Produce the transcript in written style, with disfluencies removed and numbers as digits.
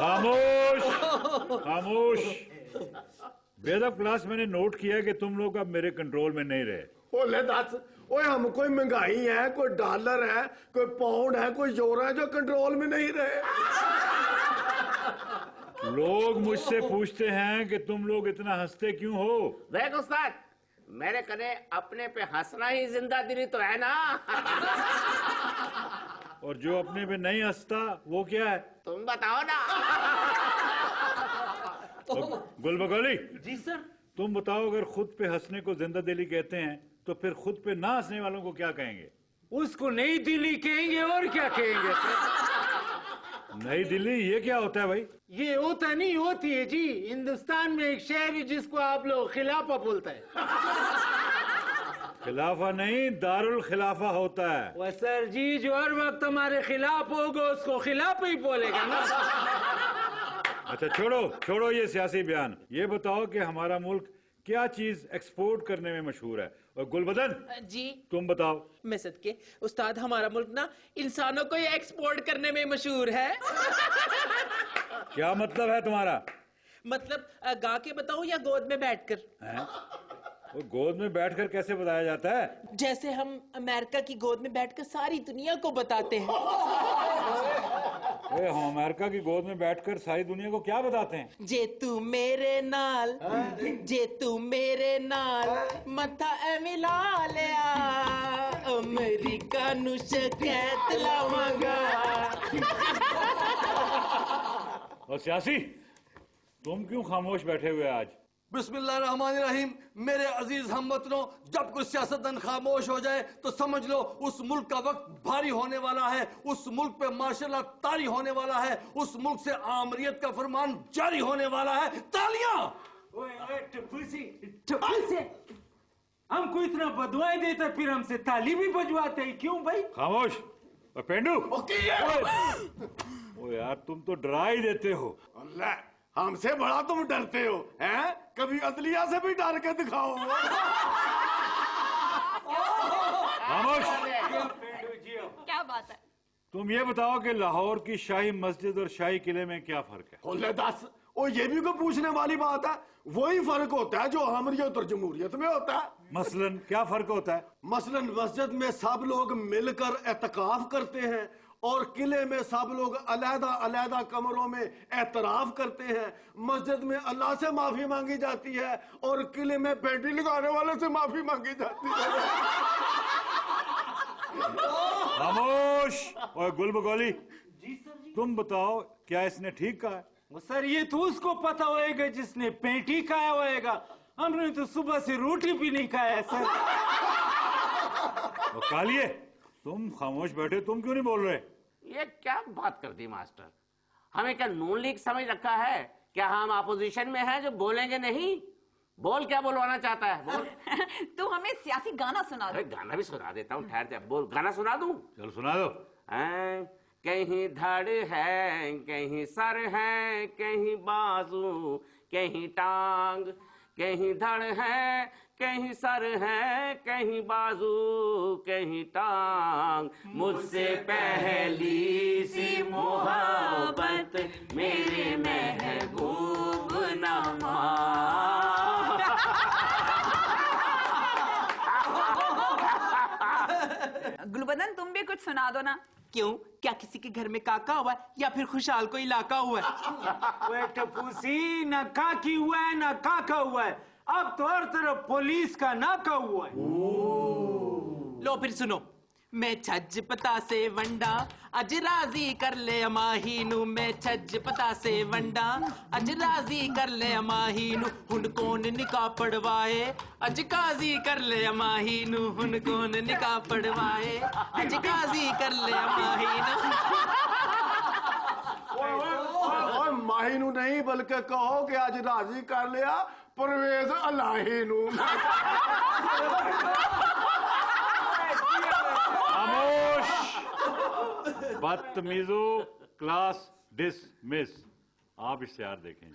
खामोश खामोश। बेदब क्लास, मैंने नोट किया कि तुम लोग अब मेरे कंट्रोल में नहीं रहे। ओले दस, ओए हम कोई महंगाई है, कोई डॉलर है, कोई पाउंड है, कोई यूरो है जो कंट्रोल में नहीं रहे। लोग मुझसे पूछते हैं कि तुम लोग इतना हंसते क्यों हो। देख उस्ताद, मेरे कने अपने पे हंसना ही जिंदा दिली तो है ना। और जो अपने पे नहीं हंसता वो क्या है? तुम बताओ ना। गुलबगोली जी सर। तुम बताओ, अगर खुद पे हंसने को जिंदा दिली कहते हैं तो फिर खुद पे ना हंसने वालों को क्या कहेंगे? उसको नई दिल्ली कहेंगे और क्या कहेंगे सर? नई दिल्ली ये क्या होता है भाई? ये होता नहीं, होती है जी। हिंदुस्तान में एक शहर है जिसको आप लोग खिलाफा बोलते हैं। खिलाफा नहीं, दारुल खिलाफा होता है। वह सर जी, जो हर वक्त हमारे खिलाफ होगा उसको खिलाफ ही बोलेगा ना। अच्छा छोड़ो छोड़ो ये सियासी बयान। ये बताओ कि हमारा मुल्क क्या चीज एक्सपोर्ट करने में मशहूर है? और गुलबदन जी तुम बताओ। मैं सदके उस्ताद, हमारा मुल्क ना इंसानों को ही एक्सपोर्ट करने में मशहूर है। क्या मतलब है तुम्हारा? मतलब गा के बताऊं या गोद में बैठकर? हैं? वो गोद में बैठकर कैसे बताया जाता है? जैसे हम अमेरिका की गोद में बैठकर सारी दुनिया को बताते हैं। हम अमेरिका की गोद में बैठकर सारी दुनिया को क्या बताते हैं? जे तू मेरे नाल, जे तू मेरे नाल मथा एवें ला लिया, अमेरिका नु शकैत लावांगा। और सियासी, तुम क्यों खामोश बैठे हुए आज? बिस्मिल्लाहिर्रहमानिर्रहीम। मेरे अजीज हमवतनों, जब कोई सियासतदान खामोश हो जाए तो समझ लो उस मुल्क का वक्त भारी होने वाला है, उस मुल्क पे माशाल्लाह तारी होने वाला है, उस मुल्क से आमरीत का फरमान जारी होने वाला है। तालियां! हमको इतना बदवाई देता फिर हमसे ताली भी बजवाते हैं, क्यों भाई? खामोश। और पेंडू, ओ यार तुम तो डरा ही देते हो। अल्लाह, हमसे बड़ा तुम डरते हो, हैं? कभी अदलिया से भी डर के दिखाओ। खामोश। क्या बात है? तुम ये बताओ कि लाहौर की शाही मस्जिद और शाही किले में क्या फर्क है? ओले दस, ओ ये भी कोई पूछने वाली बात है? वही फर्क होता है जो अमरीत और जमहूरियत में होता है। मसलन क्या फर्क होता है? मसलन मस्जिद में सब लोग मिलकर एतकाफ करते हैं और किले में सब लोग अलहदा अलहदा कमरों में एतराफ करते हैं। मस्जिद में अल्लाह से माफी मांगी जाती है और किले में पेंटी लगाने वाले से माफी मांगी जाती है। खामोश। और गुलबगोली जी सर जी। तुम बताओ, क्या इसने ठीक कहा है? वो सर, ये तो उसको पता होएगा जिसने पेटी खाया होएगा। हमने तो सुबह से रोटी भी नहीं खाया है सर। और कालिए, तुम खामोश बैठे, तुम क्यों नहीं बोल रहे? ये क्या बात कर दी मास्टर? हमें क्या नून लीग समझ रखा है? क्या हम अपोजिशन में हैं जो बोलेंगे नहीं? बोल, क्या बोलवाना चाहता है? बोल। तू हमें सियासी गाना सुना दे। अरे गाना भी सुना देता हूँ, ठहर जा। बोल, गाना सुना दूं? चलो सुना दो। कहीं धड़ है, कहीं सर है, कहीं बाजू, कहीं टांग, कहीं धड़ है, कहीं सर है, कहीं बाजू, कहीं टांग, मुझसे पहली सी मोहब्बत मेरे महबूब ना मान। गुलबदन, तुम भी कुछ सुना दो ना। क्यों, क्या किसी के घर में काका हुआ है या फिर खुशहाल को इलाका हुआ है? वे टपूसी, ना काकी हुआ है ना काका हुआ है, अब तो हर तरफ पुलिस का नाका हुआ है। लो फिर सुनो। मैं छज पता से वंडा, अज राजी कर ले अमाहीनू। मैं छज पता से वंडा, अज राजी कर ले अमाहीनू। हुन कौन निकाह पड़वाए, अज काजी कर ले अमाहीनू। हुन कौन निकाह पड़वाए, अज काजी कर ले अमाहीनू। और माहीनू नहीं बल्कि कहो कि आज राजी कर लिया परवेज अल्लाहीनू। खामोश। बदतमीजो, क्लास डिसमिस। आप इश्तिहार देखें।